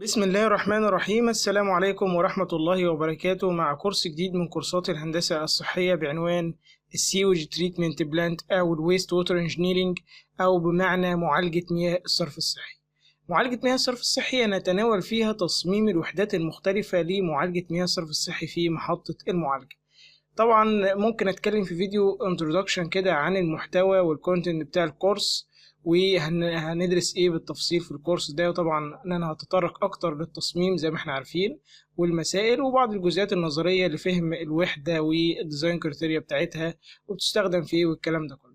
بسم الله الرحمن الرحيم. السلام عليكم ورحمة الله وبركاته، مع كورس جديد من كورسات الهندسة الصحية بعنوان السيوج تريتمنت بلانت أو الويست ووتر انجينيرينج، أو بمعنى معالجة مياه الصرف الصحي. معالجة مياه الصرف الصحي نتناول فيها تصميم الوحدات المختلفة لمعالجة مياه الصرف الصحي في محطة المعالجة. طبعا ممكن أتكلم في فيديو introduction كده عن المحتوى والكونتنت بتاع الكورس، وهندرس ايه بالتفصيل في الكورس ده. وطبعا انا هتطرق اكتر للتصميم زي ما احنا عارفين والمسائل وبعض الجزئيات النظريه لفهم الوحده والديزاين كريتيريا بتاعتها وبتستخدم في ايه والكلام ده كله.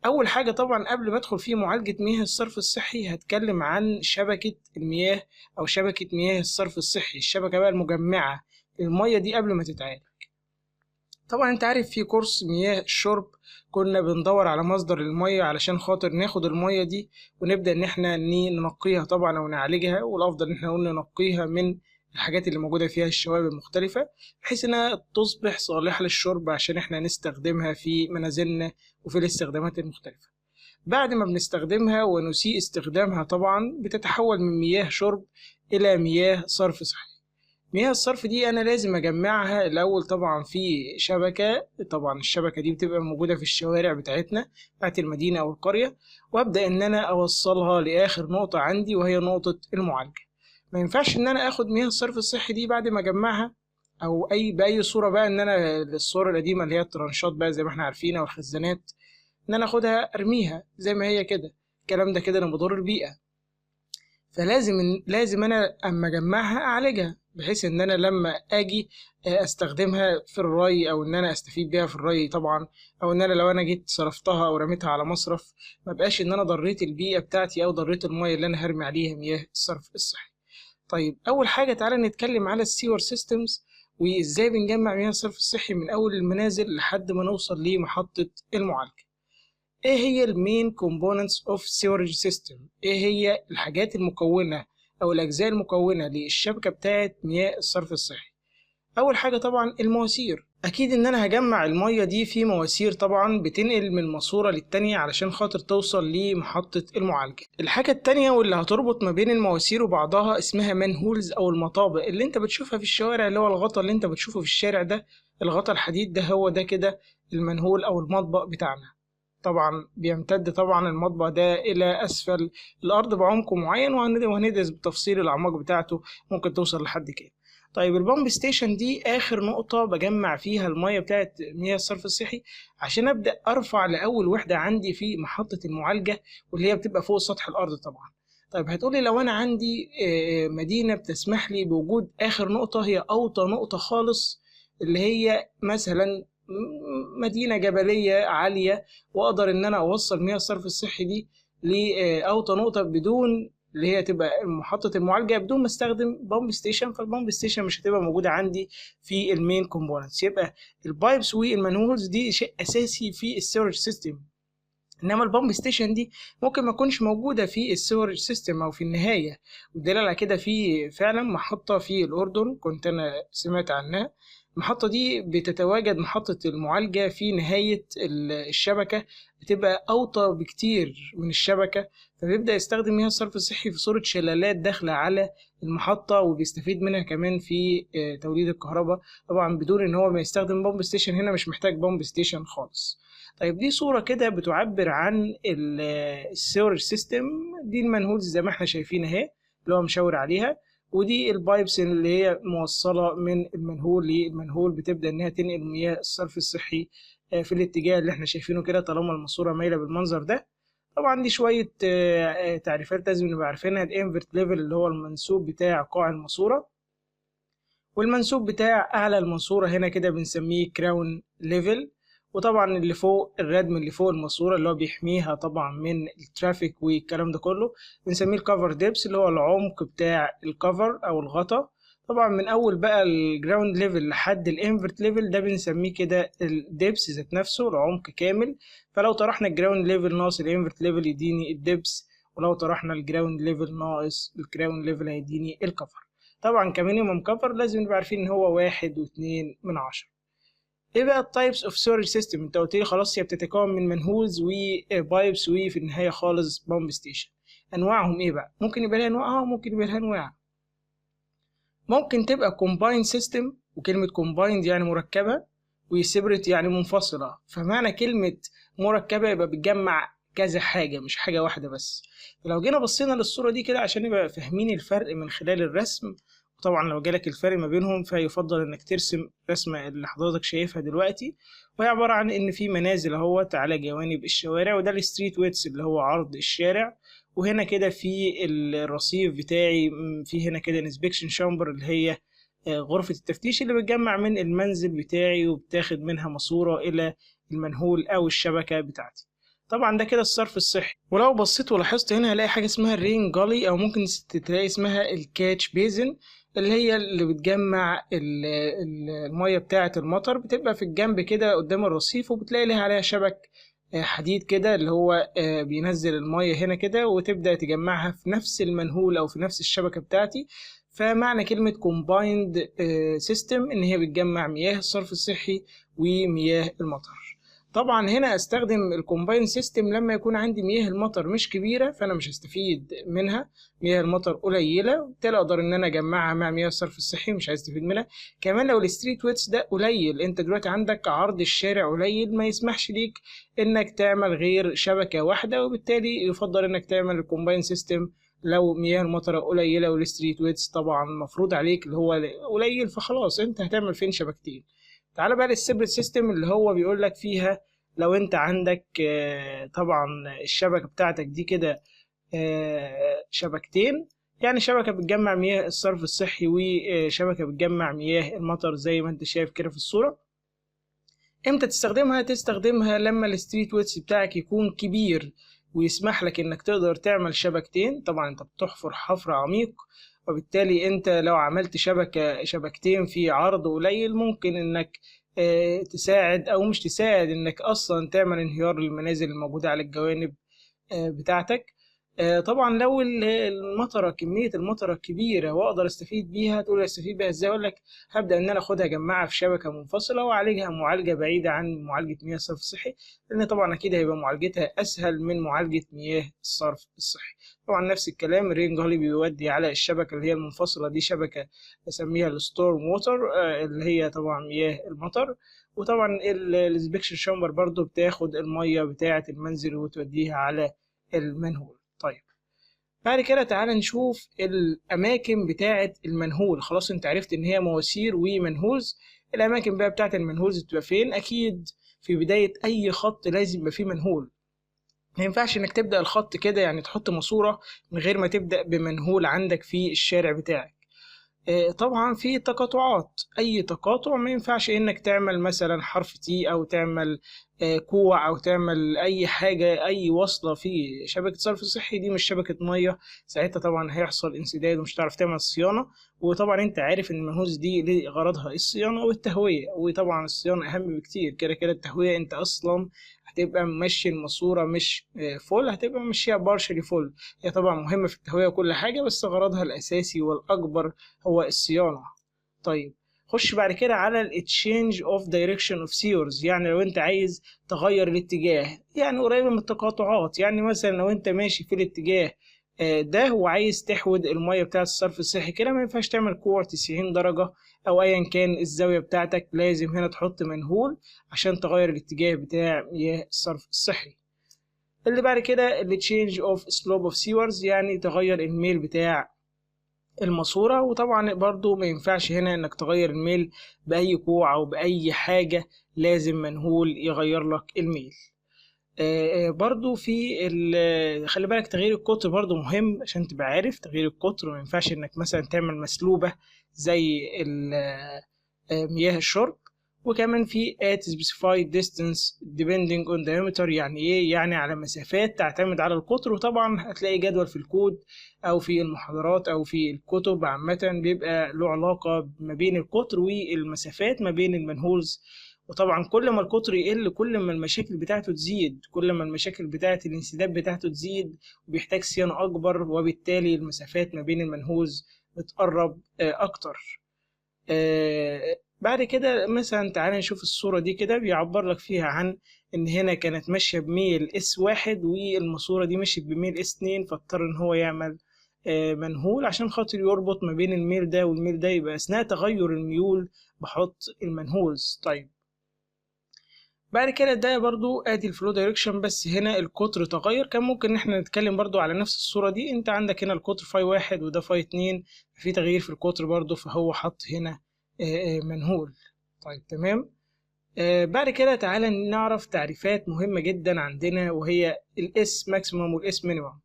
اول حاجه طبعا قبل ما ادخل في معالجه مياه الصرف الصحي هتكلم عن شبكه المياه او شبكه مياه الصرف الصحي، الشبكه بقى المجمعه الميه دي قبل ما تتعالج. طبعا انت عارف في كورس مياه الشرب كنا بندور على مصدر المية علشان خاطر ناخد المية دي ونبدأ ان احنا ننقيها طبعا او نعالجها، والافضل ان احنا نقول ننقيها من الحاجات اللي موجودة فيها الشوائب المختلفة بحيث انها تصبح صالحة للشرب عشان احنا نستخدمها في منازلنا وفي الاستخدامات المختلفة. بعد ما بنستخدمها ونسيء استخدامها طبعا بتتحول من مياه شرب الى مياه صرف صحي. مياه الصرف دي أنا لازم أجمعها الأول طبعا في شبكة. طبعا الشبكة دي بتبقى موجودة في الشوارع بتاعتنا بتاعت المدينة أو القرية، وأبدأ إن أنا أوصلها لآخر نقطة عندي وهي نقطة المعالجة. ما ينفعش إن أنا آخد مياه الصرف الصحي دي بعد ما أجمعها أو بأي صورة بقى، إن أنا الصورة القديمة اللي هي الترانشات بقى زي ما إحنا عارفين أو الخزانات، إن أنا أخدها أرميها زي ما هي كده. الكلام ده كده أنا بضر البيئة. فلازم انا اما اجمعها اعالجها بحيث ان انا لما اجي استخدمها في الري او ان انا استفيد بيها في الري طبعا، او ان انا لو انا جيت صرفتها او رميتها على مصرف ما بقاش ان انا ضريت البيئة بتاعتي او ضريت المياه اللي انا هرمي عليها مياه الصرف الصحي. طيب اول حاجة تعالى نتكلم على السيور سيستمز وازاي بنجمع مياه الصرف الصحي من اول المنازل لحد ما نوصل لمحطة المعالجة. ايه هي المين كومبوننتس اوف سيورج سيستم؟ ايه هي الحاجات المكونه او الاجزاء المكونه للشبكه بتاعه مياه الصرف الصحي؟ اول حاجه طبعا المواسير. اكيد ان انا هجمع الميه دي في مواسير طبعا بتنقل من ماسوره للتانية علشان خاطر توصل لمحطه المعالجه. الحاجه التانية واللي هتربط ما بين المواسير وبعضها اسمها منهولز او المطابق اللي انت بتشوفها في الشوارع، اللي هو الغطا اللي انت بتشوفه في الشارع ده، الغطا الحديد ده هو ده كده المنهول او المطبق بتاعنا. طبعا بيمتد طبعا المطبع ده إلى أسفل الأرض بعمق معين، وهندرس بالتفصيل الأعماق بتاعته ممكن توصل لحد كام. طيب البامب ستيشن دي آخر نقطة بجمع فيها المية بتاعت مياه الصرف الصحي عشان أبدأ أرفع لأول وحدة عندي في محطة المعالجة، واللي هي بتبقى فوق سطح الأرض طبعا. طيب هتقولي لو أنا عندي مدينة بتسمح لي بوجود آخر نقطة هي أوطى نقطة خالص، اللي هي مثلا مدينة جبلية عالية، واقدر ان انا اوصل مياه الصرف الصحي دي لاوطى نقطة بدون اللي هي تبقى محطة المعالجة بدون ما استخدم بامب ستيشن. فالبامب ستيشن مش هتبقى موجودة عندي في المين كومبوننتس. يبقى البايبس والمانهولز دي شيء اساسي في السيورج سيستم، انما البامب ستيشن دي ممكن ما تكونش موجوده في السيورج سيستم او في النهايه. والدليل على كده في فعلا محطه في الاردن كنت انا سمعت عنها. المحطة دي بتتواجد محطة المعالجة في نهاية الشبكة، بتبقى أوطى بكتير من الشبكة، فبيبدأ يستخدم مياه الصرف الصحي في صورة شلالات داخلة على المحطة، وبيستفيد منها كمان في توليد الكهرباء طبعا بدون إن هو ما يستخدم بامب ستيشن. هنا مش محتاج بامب ستيشن خالص. طيب دي صورة كده بتعبر عن السيورج سيستم. دي المنهولز زي ما احنا شايفين اهي اللي هو مشاور عليها، ودي البايبس اللي هي موصلة من المنهول للمنهول، بتبدأ إنها تنقل مياه الصرف الصحي في الاتجاه اللي احنا شايفينه كده طالما الماسورة مايلة بالمنظر ده. طبعا دي شوية تعريفات لازم نبقى عارفينها. الانفرت ليفل اللي هو المنسوب بتاع قاع الماسورة، والمنسوب بتاع أعلى الماسورة هنا كده بنسميه كراون ليفل. وطبعا اللي فوق الردم اللي فوق الماسورة اللي هو بيحميها طبعا من الترافيك والكلام ده كله بنسميه الكفر ديبس، اللي هو العمق بتاع الكفر أو الغطا. طبعا من أول بقى الجراوند ليفل لحد الانفرت ليفل ده بنسميه كده الديبس ذات نفسه العمق كامل. فلو طرحنا الجراوند ليفل ناقص الانفرت ليفل يديني الديبس، ولو طرحنا الجراوند ليفل ناقص الجراوند ليفل هيديني الكفر. طبعا كمينيمم كفر لازم نبقى عارفين ان هو 1.2. ايه بقى التايبس اوف سورج سيستم؟ انت قلت لي خلاص هي بتتكون من منهولز وبايبس وفي النهايه خالص بامب ستيشن. انواعهم ايه بقى؟ ممكن يبقى لها انواع ممكن يبقى لها انواع. ممكن تبقى combined system، وكلمة combined يعني مركبة، وseparate يعني منفصلة. فمعنى كلمة مركبة يبقى بتجمع كذا حاجة مش حاجة واحدة بس. فلو جينا بصينا للصورة دي كده عشان نبقى فاهمين الفرق من خلال الرسم، وطبعا لو جالك الفرق ما بينهم فيفضل انك ترسم رسمة اللي حضرتك شايفها دلوقتي، وهي عبارة عن ان في منازل اهوت على جوانب الشوارع، وده الستريت ويدث اللي هو عرض الشارع. وهنا كده في الرصيف بتاعي، في هنا كده انسبكشن شامبر اللي هي غرفة التفتيش اللي بتجمع من المنزل بتاعي وبتاخد منها ماسورة إلى المنهول أو الشبكة بتاعتي. طبعا ده كده الصرف الصحي. ولو بصيت ولاحظت هنا هلاقي حاجة اسمها الرين جالي، أو ممكن تلاقي اسمها الكاتش بيزن، اللي هي اللي بتجمع المية بتاعة المطر، بتبقى في الجنب كده قدام الرصيف، وبتلاقي لها عليها شبك حديد كده اللي هو بينزل المية هنا كده، وتبدأ تجمعها في نفس المنهول أو في نفس الشبكة بتاعتي. فمعنى كلمة combined system إن هي بتجمع مياه الصرف الصحي ومياه المطر. طبعا هنا استخدم الكومباين سيستم لما يكون عندي مياه المطر مش كبيره، فانا مش هستفيد منها، مياه المطر قليله، وبالتالي اقدر ان انا اجمعها مع مياه الصرف الصحي مش هستفيد منها. كمان لو الستريت ويتس ده قليل، انت دلوقتي عندك عرض الشارع قليل ما يسمحش ليك انك تعمل غير شبكه واحده، وبالتالي يفضل انك تعمل الكومباين سيستم لو مياه المطر قليله والستريت ويتس طبعا مفروض عليك اللي هو قليل، فخلاص انت هتعمل فين شبكتين. تعال بقى للسيبريت سيستم اللي هو بيقول لك فيها لو انت عندك طبعا الشبكة بتاعتك دي كده شبكتين، يعني شبكة بتجمع مياه الصرف الصحي وشبكة بتجمع مياه المطر زي ما انت شايف كده في الصورة. امتى تستخدمها؟ تستخدمها لما الستريت ويتس بتاعك يكون كبير ويسمح لك انك تقدر تعمل شبكتين. طبعا انت بتحفر حفر عميق، وبالتالي انت لو عملت شبكتين في عرض قليل ممكن انك تساعد او مش تساعد انك اصلا تعمل انهيار للمنازل الموجودة على الجوانب بتاعتك. طبعا لو المطره، كميه المطره كبيره واقدر استفيد بيها، تقول استفيد بيها ازاي؟ اقول لك هبدا ان انا اخدها اجمعها في شبكه منفصله واعالجها معالجه بعيده عن معالجه مياه الصرف الصحي، لان طبعا اكيد هيبقى معالجتها اسهل من معالجه مياه الصرف الصحي. طبعا نفس الكلام الرين جالي بيودي على الشبكه اللي هي المنفصله دي، شبكه بسميها الستورم ووتر اللي هي طبعا مياه المطر. وطبعا الانسبكشن شامبر برضو بتاخد الميه بتاعه المنزل وتوديها على المنهول. طيب بعد كده تعالى نشوف الأماكن بتاعة المنهول. خلاص أنت عرفت إن هي مواسير ومنهولز. الأماكن بقى بتاعة المنهولز بتبقى فين؟ أكيد في بداية أي خط لازم يبقى فيه منهول. ما ينفعش إنك تبدأ الخط كده يعني تحط ماسورة من غير ما تبدأ بمنهول عندك في الشارع بتاعك. طبعا في تقاطعات، اي تقاطع ما ينفعش انك تعمل مثلا حرف تي او تعمل كوع او تعمل اي حاجه، اي وصله في شبكه صرف صحي دي مش شبكه ميه، ساعتها طبعا هيحصل انسداد ومش هتعرف تعمل صيانه. وطبعا انت عارف ان المنهوز دي ليه غرضها الصيانه والتهويه، وطبعا الصيانه اهم بكتير. كده كده التهويه انت اصلا هتبقى ماشي الماسوره مش فول، هتبقى ماشيها بارشلي فول. هي طبعا مهمه في التهويه وكل حاجه، بس غرضها الاساسي والاكبر هو الصيانة. طيب خش بعد كده على ال change of direction of sewers، يعني لو انت عايز تغير الاتجاه، يعني قريبة من التقاطعات. يعني مثلا لو انت ماشي في الاتجاه ده وعايز تحود المية بتاعة الصرف الصحي كده، ما ينفعش تعمل كوع 90 درجة او ايا كان الزاوية بتاعتك، لازم هنا تحط منهول عشان تغير الاتجاه بتاع مياه الصرف الصحي. اللي بعد كده ال change of slope of sewers، يعني تغير الميل بتاع الماسورة. وطبعا برضو ما ينفعش هنا انك تغير الميل بأي كوع او بأي حاجة، لازم منهول يغير لك الميل. برضو في خلي بالك تغيير القطر برضو مهم عشان تبقى عارف تغيير القطر. ما ينفعش انك مثلا تعمل مسلوبة زي مياه الشرب. وكمان في at specified distance depending on diameter، يعني ايه؟ يعني على مسافات تعتمد على القطر. وطبعا هتلاقي جدول في الكود او في المحاضرات او في الكتب عامة بيبقى له علاقة ما بين القطر والمسافات ما بين المنهولز. وطبعا كل ما القطر يقل كل ما المشاكل بتاعته تزيد، كل ما المشاكل بتاعة الانسداد بتاعته تزيد وبيحتاج صيانة أكبر، وبالتالي المسافات ما بين المنهوز بتقرب أكتر. بعد كده مثلا تعالى نشوف الصورة دي كده، بيعبر لك فيها عن إن هنا كانت ماشية بميل S1 والماسورة دي مشيت بميل S2، فاضطر إن هو يعمل منهول عشان خاطر يربط ما بين الميل ده والميل ده، يبقى أثناء تغير الميول بحط المنهولز. طيب بعد كده ده برضو ادي الفلو دايركشن، بس هنا القطر تغير. كان ممكن ان احنا نتكلم برضو على نفس الصورة دي، انت عندك هنا القطر فاي 1 وده فاي 2، في تغيير في القطر برضو، فهو حط هنا منهول. طيب تمام. بعد كده تعالى نعرف تعريفات مهمة جدا عندنا، وهي الاس ماكسيموم والاس مينيموم.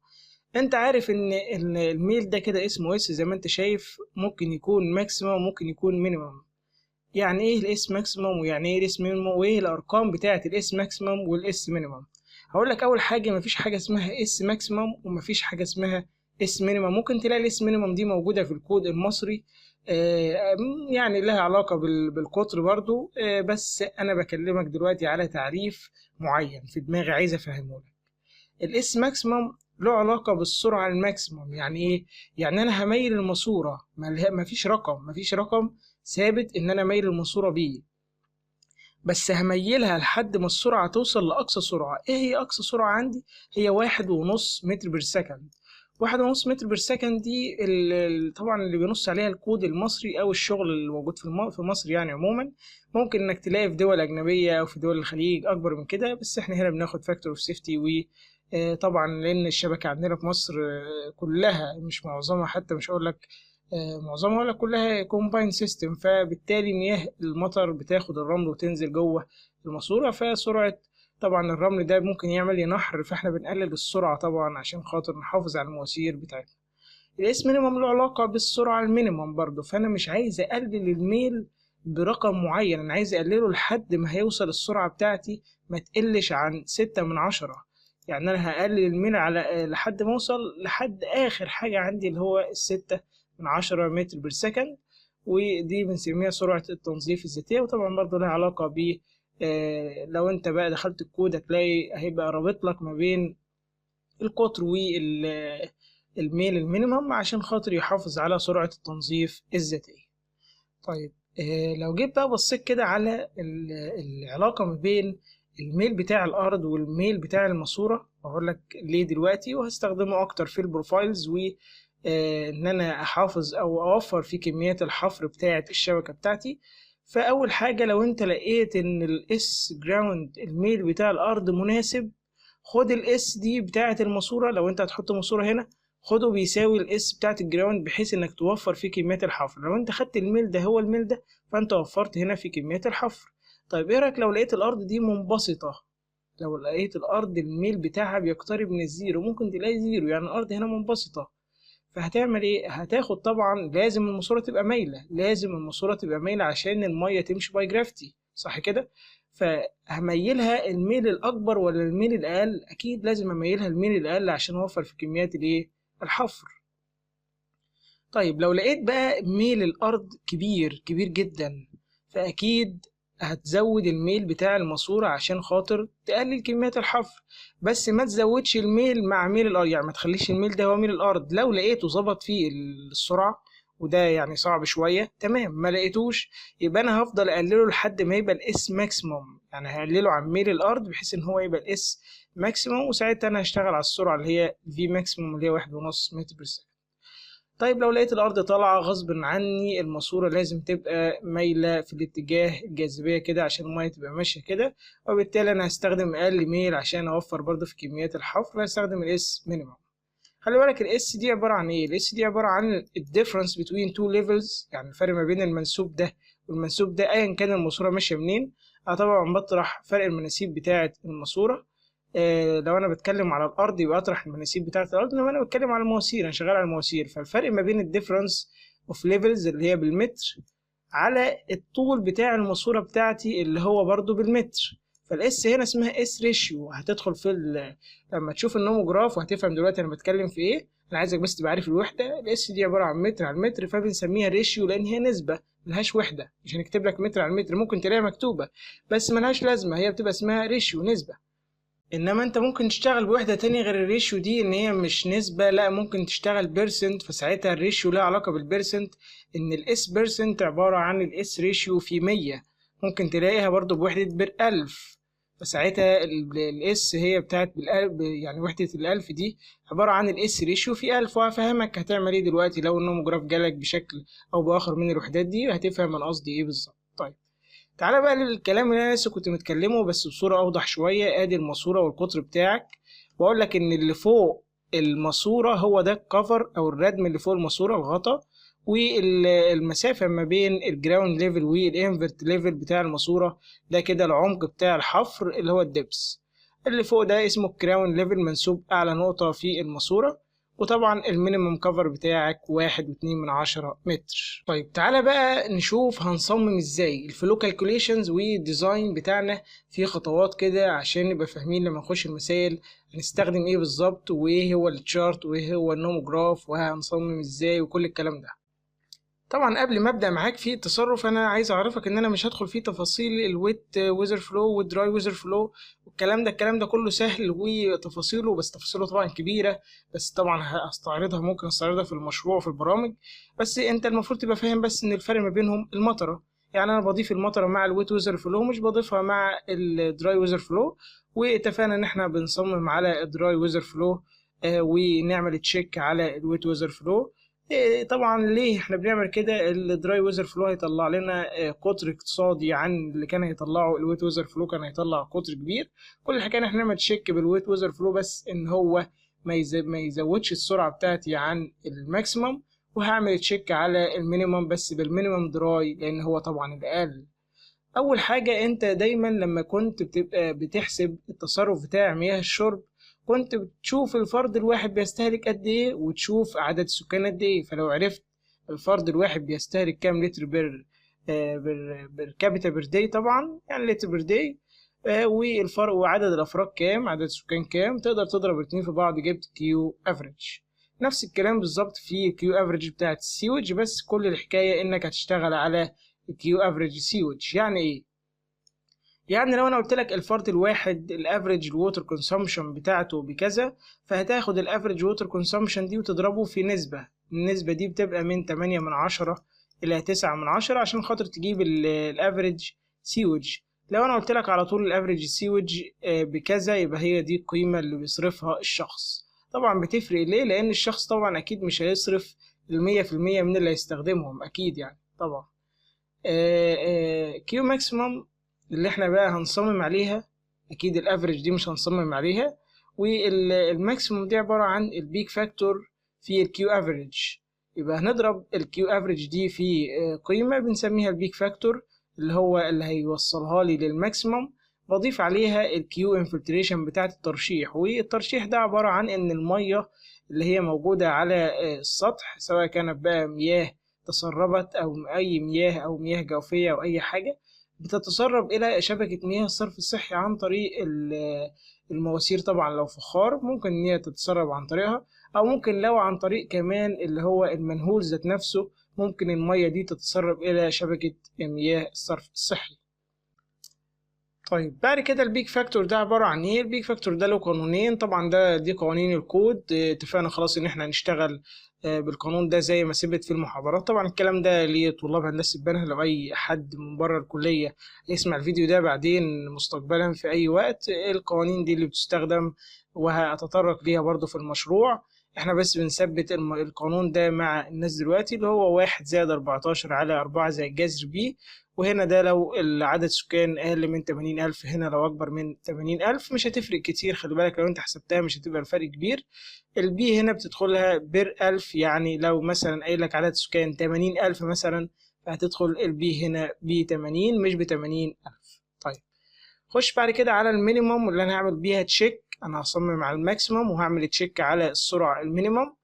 انت عارف ان الميل ده كده اسمه اس زي ما انت شايف، ممكن يكون ماكسيموم وممكن يكون مينيموم. يعني ايه الاس ماكسيموم ويعني ايه الاس مينيموم وايه الارقام بتاعه الاس ماكسيموم والاس مينيموم؟ هقول لك اول حاجه مفيش حاجه اسمها اس ماكسيموم ومفيش حاجه اسمها اس مينيموم. ممكن تلاقي الاس مينيموم دي موجوده في الكود المصري، يعني لها علاقه بالقطر برضو، بس انا بكلمك دلوقتي على تعريف معين في دماغي عايز افهمه لك. الاس ماكسيموم له علاقه بالسرعه الماكسيموم. يعني ايه؟ يعني انا هميل الماسوره، مفيش رقم ثابت ان انا اميل الماسوره بيه، بس هميلها لحد ما السرعه توصل لاقصى سرعه. ايه هي اقصى سرعه عندي؟ هي 1.5 متر بير سكند. 1.5 متر بير سكند دي طبعا اللي بينص عليها الكود المصري او الشغل اللي موجود في مصر يعني عموما. ممكن انك تلاقي في دول اجنبيه او في دول الخليج اكبر من كده، بس احنا هنا بناخد فاكتور اوف سيفتي. و طبعا لان الشبكه عندنا في مصر كلها، مش معظمها حتى، مش هقول لك معظمها ولا كلها، كومباين سيستم، فبالتالي مياه المطر بتاخد الرمل وتنزل جوه الماسورة، فسرعة طبعا الرمل ده ممكن يعمل لي نحر، فاحنا بنقلل السرعة طبعا عشان خاطر نحافظ على المواسير بتاعتنا. الاس مينيمم له علاقة بالسرعة المينيمم برضه، فأنا مش عايز أقلل الميل برقم معين، أنا عايز أقلله لحد ما هيوصل السرعة بتاعتي ما تقلش عن 6/10. يعني أنا هقلل الميل على لحد ما أوصل لحد آخر حاجة عندي اللي هو 6/10 متر بير سكند، ودي بنسميها سرعة التنظيف الذاتية. وطبعا برضه لها علاقة ب لو انت بقى دخلت الكود هتلاقي هيبقى رابط لك ما بين القطر والميل المينيمم عشان خاطر يحافظ على سرعة التنظيف الذاتية. طيب لو جيت بقى بصيت كده على العلاقة ما بين الميل بتاع الأرض والميل بتاع الماسورة، وهقول لك ليه دلوقتي، وهستخدمه أكتر في البروفايلز و ان انا احافظ او اوفر في كميات الحفر بتاعه الشبكه بتاعتي. فاول حاجه لو انت لقيت ان الاس جراوند الميل بتاع الارض مناسب، خد الاس دي بتاعه الماسوره. لو انت هتحط ماسوره هنا خده بيساوي الاس بتاعه الجراوند، بحيث انك توفر في كميات الحفر. لو انت خدت الميل ده هو الميل ده، فانت وفرت هنا في كميات الحفر. طيب ايه رايك لو لقيت الارض دي منبسطه؟ لو لقيت الارض الميل بتاعها بيقترب من الزيرو، ممكن تلاقي زيرو، يعني الارض هنا منبسطه، فهتعمل ايه؟ هتاخد طبعا لازم الماسوره تبقى مايله، لازم الماسوره تبقى مايله عشان الميه تمشي باي جرافيتي، صح كده؟ فهميلها الميل الاكبر ولا الميل الاقل؟ اكيد لازم اميلها الميل الاقل عشان اوفر في كميات الايه؟ الحفر. طيب لو لقيت بقى ميل الارض كبير جدا، فاكيد هتزود الميل بتاع الماسورة عشان خاطر تقلل كميات الحفر، بس ما تزودش الميل مع ميل الارض، يعني ما تخليش الميل ده هو ميل الارض. لو لقيته ظبط فيه السرعة، وده يعني صعب شوية، تمام. ما لقيتوش يبقى انا هفضل اقلله لحد ما يبقى الاس ماكسيموم، يعني هقلله عن ميل الارض بحيث ان هو يبقى الاس ماكسيموم، وساعتها انا هشتغل على السرعة اللي هي في ماكسيموم اللي هي 1.5 متر بير سكند. طيب لو لقيت الأرض طالعة غصب عني، الماسورة لازم تبقى مايلة في الاتجاه الجاذبية كده عشان المية تبقى ماشية كده، وبالتالي أنا هستخدم أقل ميل عشان أوفر برضه في كميات الحفر، هستخدم الإس مينيمم. خلي بالك الإس دي عبارة عن إيه؟ الإس دي عبارة عن الديفرنس between two levels، يعني الفرق ما بين المنسوب ده والمنسوب ده أيا كان الماسورة ماشية منين. أنا طبعا بطرح فرق المناسيب بتاعة الماسورة. لو انا بتكلم على الارض يبقى اطرح المناسيب بتاعه الارض، لما انا بتكلم على المواسير انا شغال على المواسير، فالفرق ما بين الديفرنس اوف ليفلز اللي هي بالمتر على الطول بتاع الماسوره بتاعتي اللي هو برضو بالمتر. فالاس هنا اسمها اس ريشيو، هتدخل في لما تشوف النوموجراف وهتفهم دلوقتي انا بتكلم في ايه. انا عايزك بس تبقى عارف الوحده، الاس دي عباره عن متر على المتر، فبنسميها ريشيو لان هي نسبه ملهاش وحده. مش هنكتب لك متر على المتر، ممكن تلاقيها مكتوبه بس ملهاش لازمه، هي بتبقى اسمها ريشيو، نسبه. انما انت ممكن تشتغل بوحدة تانية غير الريشيو دي، ان هي مش نسبة، لا ممكن تشتغل بيرسنت، فساعتها الريشيو لها علاقة بالبيرسنت، ان الاس بيرسنت عبارة عن الاس ريشيو في 100، ممكن تلاقيها برضو بوحدة بر 1000، فساعتها الاس هي بتاعت بالألف، يعني وحدة الألف دي عبارة عن الاس ريشيو في ألف. وهفهمك هتعمل ايه دلوقتي لو النوموجراف جالك بشكل أو بآخر من الوحدات دي، هتفهم أنا قصدي ايه بالظبط. طيب تعالى بقى للكلام اللي أنا لسه كنت متكلمه بس بصورة أوضح شوية. آدي الماسورة والقطر بتاعك، وأقول لك إن اللي فوق الماسورة هو ده الكفر أو الردم اللي فوق الماسورة، الغطا. والمسافة ما بين الجراوند ليفل والانفرت ليفل بتاع الماسورة ده كده العمق بتاع الحفر اللي هو الدبس. اللي فوق ده اسمه الجراوند ليفل، منسوب أعلى نقطة في الماسورة. وطبعا المينيمم كفر بتاعك 1.2 متر. طيب تعالى بقى نشوف هنصمم ازاي الفلو كالكوليشنز والديزاين بتاعنا في خطوات كده عشان نبقى فاهمين لما نخش المسائل هنستخدم ايه بالظبط، وايه هو التشارت، وايه هو النوموجراف، وهنصمم ازاي، وكل الكلام ده. طبعا قبل ما ابدا معاك في التصرف انا عايز اعرفك ان انا مش هدخل في تفاصيل الويت ويزر فلو والدراي ويزر فلو والكلام ده. الكلام ده كله سهل وتفاصيله، بس تفاصيله طبعا كبيره، بس طبعا هستعرضها، ممكن استعرضها في المشروع وفي البرامج. بس انت المفروض تبقى فاهم بس ان الفرق ما بينهم المطره. يعني انا بضيف المطره مع الويت ويزر فلو، مش بضيفها مع الدراي ويزر فلو. واتفقنا ان احنا بنصمم على الدراي ويزر فلو ونعمل تشيك على الويت ويزر فلو. طبعا ليه احنا بنعمل كده؟ الدراي ويزر فلو هيطلع لنا قطر اقتصادي عن اللي كان هيطلعه الويت ويزر فلو، كان هيطلع قطر كبير. كل الحكايه ان احنا نعمل تشيك بالويت ويزر فلو بس ان هو ما يزودش السرعه بتاعتي عن الماكسيمم. وهعمل تشيك على المينيمم بس بالمينيمم دراي لان هو طبعا الاقل. اول حاجه انت دايما لما كنت بتبقى بتحسب التصرف بتاع مياه الشرب كنت بتشوف الفرد الواحد بيستهلك قد ايه وتشوف عدد السكان قد ايه. فلو عرفت الفرد الواحد بيستهلك كام لتر بير كابيتا بير داي، طبعا يعني لتر بير داي، والفرق وعدد الافراد كام، عدد السكان كام، تقدر تضرب الاتنين في بعض جبت كيو افريج. نفس الكلام بالظبط في كيو افريج بتاعت السيوج، بس كل الحكايه انك هتشتغل على كيو افريج سيوج. يعني ايه؟ يعني لو انا قلت لك الفرد الواحد الافريج الووتر كونسومشن بتاعته بكذا، فهتاخد الافريج ووتر كونسومشن دي وتضربه في نسبة. النسبة دي بتبقى من 8/10 إلى 9/10 عشان خاطر تجيب الافريج سيوج. لو انا قلت لك على طول الافريج سيوج بكذا، يبقى هي دي القيمة اللي بيصرفها الشخص. طبعا بتفرق ليه؟ لان الشخص طبعا اكيد مش هيصرف 100% من اللي هيستخدمهم اكيد يعني طبعا. كيو ماكسيمم اللي احنا بقى هنصمم عليها، اكيد الافريج دي مش هنصمم عليها. والماكسيموم دي عبارة عن البيك فاكتور في الكيو افريج. يبقى هنضرب الكيو افريج دي في قيمة بنسميها البيك فاكتور اللي هو اللي هيوصلها لي للماكسيموم. بضيف عليها الكيو انفلتريشن بتاعة الترشيح. والترشيح ده عبارة عن ان المية اللي هي موجودة على السطح، سواء كانت بقى مياه تسربت او اي مياه او مياه جوفية او اي حاجة، بتتسرب إلى شبكة مياه الصرف الصحي عن طريق المواسير. طبعا لو فخار ممكن إن هي تتسرب عن طريقها، أو ممكن لو عن طريق كمان اللي هو المنهول ذات نفسه ممكن المية دي تتسرب إلى شبكة مياه الصرف الصحي. طيب بعد كده البيك فاكتور ده عبارة عن ايه؟ البيك فاكتور ده له قانونين طبعا، دي قوانين الكود. اتفقنا خلاص ان احنا هنشتغل بالقانون ده زي ما ثبت في المحاضرات. طبعا الكلام ده لطلاب هندسة بنها، لو اي حد من بره الكلية يسمع الفيديو ده بعدين مستقبلا في اي وقت، القوانين دي اللي بتستخدم وهتطرق ليها برضو في المشروع. احنا بس بنثبت القانون ده مع الناس دلوقتي، اللي هو 1+14/4 بي. وهنا ده لو العدد سكان أقل من 80,000، هنا لو أكبر من 80,000 مش هتفرق كتير. خلي بالك لو أنت حسبتها مش هتبقى الفرق كبير. البي هنا بتدخلها بير 1000، يعني لو مثلا قايل لك عدد سكان 80,000 مثلا، فهتدخل البي هنا ب80 مش ب80,000. طيب خش بعد كده على المينيموم اللي أنا هعمل بيها تشيك. أنا هصمم على الماكسيموم وهعمل تشيك على السرعة المينيموم.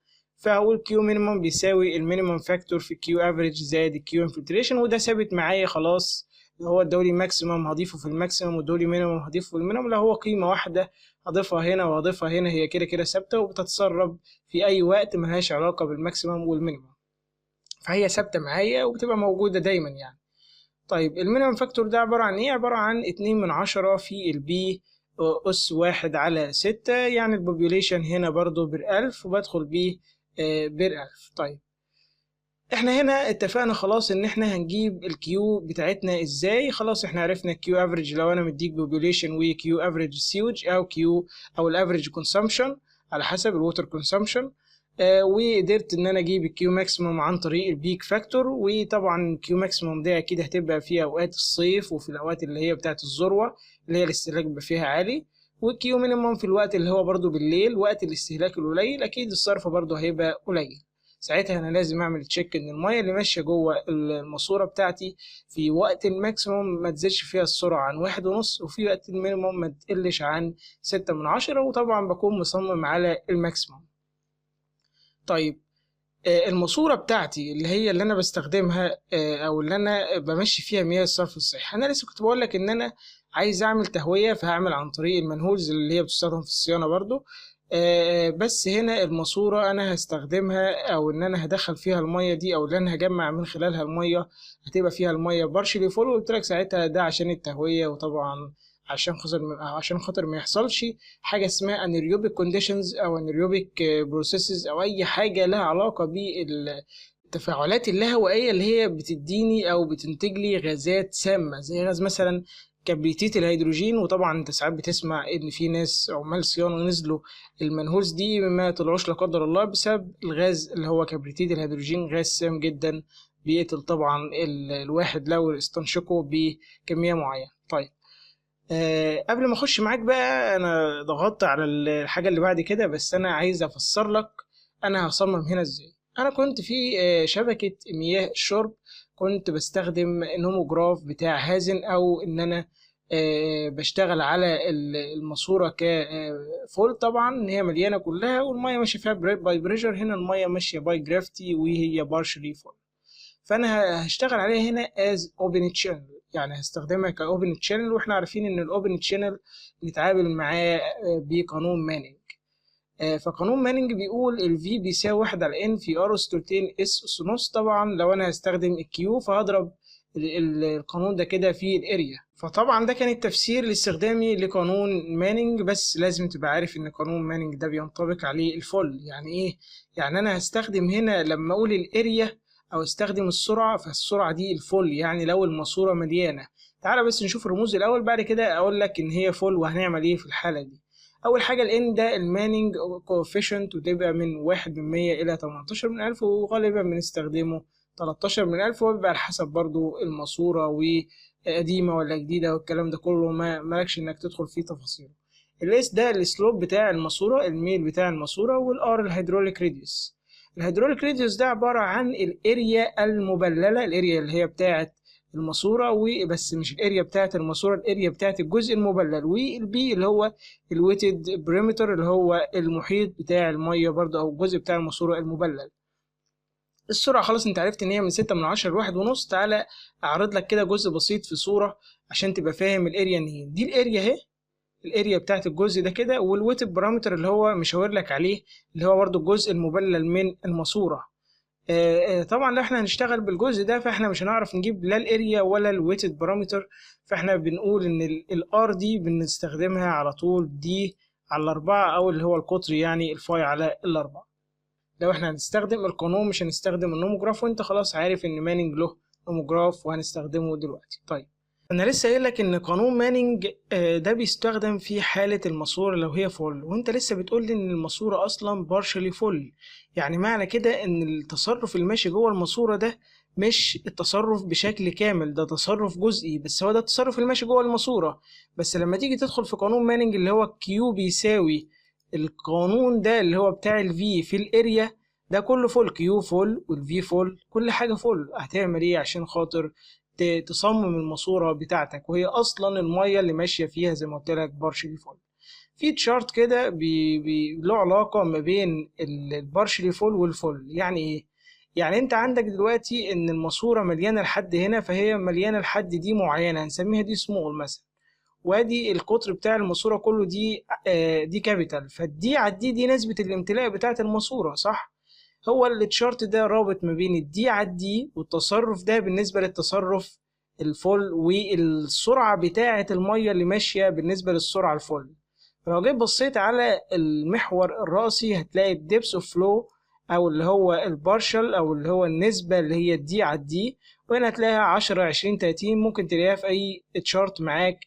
فهقول كيو مينيمم بيساوي المينيمم فاكتور في كيو افريج زائد الكيو انفلتريشن، وده ثابت معايا خلاص. هو الدولي ماكسيمم هضيفه في الماكسيمم، والدولي مينيمم هضيفه في المينيمم. لو هو قيمة واحدة هضيفها هنا وهضيفها هنا، هي كده كده ثابتة وبتتسرب في أي وقت ملهاش علاقة بالماكسيمم والمينيمم، فهي ثابتة معايا وبتبقى موجودة دايما يعني. طيب المينيمم فاكتور ده عبارة عن ايه؟ عبارة عن 2/10 في البي أس 1/6، يعني البوبيوليشن هنا برضو بير 1000 وبدخل بيه بير 1000. طيب احنا هنا اتفقنا خلاص ان احنا هنجيب الكيو بتاعتنا ازاي. خلاص احنا عرفنا الكيو افريج لو انا مديك بوبوليشن وكيو افريج سيوج او كيو او الافريج كونسامشن على حسب الووتر كونسامشن. وقدرت ان انا اجيب الكيو ماكسيموم عن طريق البيك فاكتور. وطبعا الكيو ماكسيموم ده اكيد هتبقى في اوقات الصيف وفي الاوقات اللي هي بتاعت الذروه اللي هي الاستهلاك بيبقى فيها عالي، والكيو مينيموم في الوقت اللي هو برضو بالليل وقت الاستهلاك القليل اكيد الصرف برضو هيبقى قليل. ساعتها انا لازم اعمل تشيك ان الميه اللي ماشيه جوه الماسوره بتاعتي في وقت الماكسيموم ما تزيدش فيها السرعه عن 1.5، وفي وقت المينيموم ما تقلش عن 6/10، وطبعا بكون مصمم على الماكسيموم. طيب الماسوره بتاعتي اللي انا بستخدمها او اللي انا بمشي فيها مياه الصرف الصحي، انا لسه كنت بقول لك ان انا عايز اعمل تهويه، فهعمل عن طريق المنهولز اللي هي بتستخدم في الصيانه برضو. بس هنا الماسوره انا هستخدمها او ان انا هدخل فيها الميه دي او اللي انا هجمع من خلالها الميه هتبقى فيها الميه بارشلي فول، وقلت لك ساعتها ده عشان التهويه، وطبعا عشان خاطر ما يحصلش حاجه اسمها انيروبيك كونديشنز او انيروبيك بروسيسز او اي حاجه لها علاقه بالتفاعلات اللاهوائيه اللي هي بتديني او بتنتج لي غازات سامه زي غاز مثلا كبريتيت الهيدروجين. وطبعا انت ساعات بتسمع ان في ناس عمال صيانه نزلوا المنهوز دي ما طلعوش لا قدر الله بسبب الغاز اللي هو كبريتيت الهيدروجين، غاز سام جدا بيقتل طبعا الواحد لو استنشقه بكميه معينه. طيب قبل ما اخش معاك بقى، انا ضغطت على الحاجه اللي بعد كده، بس انا عايز افسر لك انا هصمم هنا ازاي. انا كنت في شبكه مياه الشرب كنت بستخدم نوموجراف بتاع هازن، او ان انا بشتغل على الماسوره كفول، طبعا ان هي مليانه كلها والميه ماشيه فيها باي بريشر. هنا الميه ماشيه باي جرافيتي وهي بارشلي فول، فانا هشتغل عليها هنا از اوبن تشانل، يعني هستخدمها كاوبن تشانل. واحنا عارفين ان الاوبن تشانل نتعامل معاه بقانون مانينج. فقانون مانينج بيقول ال V بيساوي 1 على N في R أسطورتين S أس نص. طبعا لو أنا هستخدم الكيو فهضرب القانون ده كده في الاريا. فطبعا ده كان التفسير لاستخدامي لقانون مانينج، بس لازم تبقى عارف ان قانون مانينج ده بينطبق عليه الفل. يعني ايه؟ يعني انا هستخدم هنا لما اقول الاريا او استخدم السرعة، فالسرعة دي الفل، يعني لو الماسورة مليانة. تعالى بس نشوف الرموز الاول، بعد كده اقول لك ان هي فل وهنعمل ايه في الحالة دي. اول حاجه الان ده المانينج كوفيشنت، وتبقى من 1/100 الى 18/1000، وغالبا بنستخدمه 13/1000، وبيبقى على حسب برضو الماسوره وقديمه ولا جديده والكلام ده كله، ما مالكش انك تدخل فيه تفاصيل. الاس ده السلوب بتاع الماسوره، الميل بتاع الماسوره، والار الهيدروليك ريديوس. الهيدروليك ريديوس ده عباره عن الاريا المبلله، الاريا اللي هي بتاعه الماسوره، وبس مش الاريا بتاعه الماسوره، الاريا بتاعه الجزء المبلل. والبي اللي هو الويتد بريمتر اللي هو المحيط بتاع الميه برضه او الجزء بتاع الماسوره المبلل. السرعه خلاص انت عرفت ان هي من 6/10 ل1.5. تعالى اعرض لك كده جزء بسيط في صوره عشان تبقى فاهم الاريا ان هي دي الاريا اهي، الاريا بتاعت الجزء ده كده، والويتد بارامتر اللي هو مشاور لك عليه اللي هو برضه الجزء المبلل من الماسوره. طبعا لو احنا هنشتغل بالجزء ده فاحنا مش هنعرف نجيب لا الاريا ولا الويتد بارامتر، فاحنا بنقول ان الار دي بنستخدمها على طول دي على 4، او اللي هو القطر يعني الفاي على 4. لو احنا هنستخدم القانون مش هنستخدم النوموجراف، وانت خلاص عارف ان مانينج له نوموجراف وهنستخدمه دلوقتي. طيب انا لسه قايل لك ان قانون مانينج ده بيستخدم في حاله الماسوره لو هي فول، وانت لسه بتقول لي ان الماسوره اصلا بارشلي فول. يعني معنى كده ان التصرف الماشي جوه الماسوره ده مش التصرف بشكل كامل، ده تصرف جزئي، بس هو ده التصرف الماشي جوه الماسوره. بس لما تيجي تدخل في قانون مانينج اللي هو كيو بيساوي القانون ده اللي هو بتاع الفي في الاريا، ده كله فول، كيو فول والفي فول، كل حاجه فول. هتعمل ايه عشان خاطر تصمم الماسوره بتاعتك وهي اصلا الميه اللي ماشيه فيها زي ما قلت لك بارشلي فول؟ في تشارت كده له علاقه ما بين البارشلي فول والفول. يعني ايه؟ يعني انت عندك دلوقتي ان الماسوره مليانه لحد هنا، فهي مليانه لحد دي معينه هنسميها دي سمول مثلا، وادي القطر بتاع الماسوره كله دي كابيتال، فالدي على دي نسبه الامتلاء بتاعه الماسوره، صح؟ هو التشارت ده رابط ما بين الدي على الدي، والتصرف ده بالنسبة للتصرف الفول، والسرعة بتاعة المية اللي ماشية بالنسبة للسرعة الفول. فلو جيت بصيت على المحور الرأسي هتلاقي الديبس اوف فلو او اللي هو البارشل او اللي هو النسبة اللي هي الدي على الدي، وهنا هتلاقيها 10 20 30. ممكن تلاقيها في اي تشارت معاك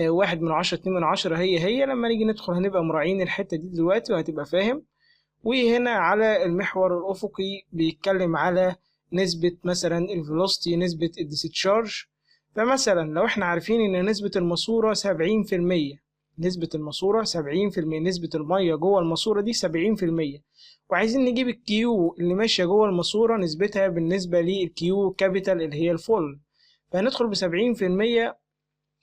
1/10 2/10. هي لما نيجي ندخل هنبقى مراعين الحتة دي دلوقتي وهتبقى فاهم. وهنا على المحور الأفقي بيتكلم على نسبة مثلا الفيلوسيتي، نسبة الديسشارج. فمثلا لو احنا عارفين ان نسبة الماسورة 70%، نسبة الماسورة 70%، نسبة المية جوه الماسورة دي 70%، وعايزين نجيب الكيو اللي ماشية جوه الماسورة نسبتها بالنسبة للكيو كابيتال اللي هي الفول. فهندخل ب70%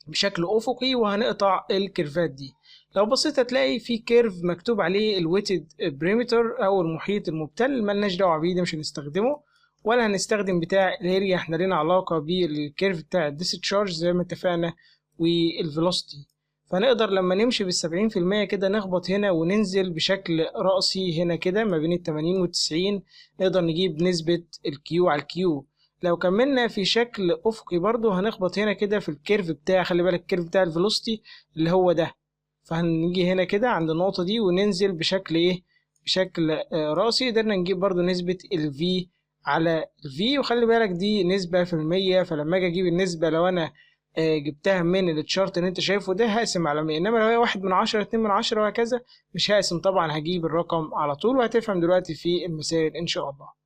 بشكل أفقي وهنقطع الكيرفات دي. لو بصيت هتلاقي في كيرف مكتوب عليه الويتد بريمتر أو المحيط المبتل، ملناش دعوة بيه، ده مش هنستخدمه، ولا هنستخدم بتاع الاريا، احنا لنا علاقة بالكيرف بتاع الديسشارج زي ما اتفقنا والفيلوسيتي. فنقدر لما نمشي بال70% كده نخبط هنا وننزل بشكل رأسي هنا كده ما بين ال80 وال90، نقدر نجيب نسبة الكيو على الكيو. لو كملنا في شكل افقي برضو هنخبط هنا كده في الكيرف بتاع، خلي بالك الكيرف بتاع الفيلوسيتي اللي هو ده، فهنيجي هنا كده عند النقطة دي وننزل بشكل ايه، بشكل رأسي. قدرنا نجيب برضو نسبة الفي على الفي، وخلي بالك دي نسبة في المية، فلما اجي اجيب النسبة لو انا جبتها من التشارت اللي انت شايفه ده هقسم على 100، انما لو هي 1/10 2/10 وهكذا مش هقسم طبعا، هجيب الرقم على طول، وهتفهم دلوقتي في المثال ان شاء الله.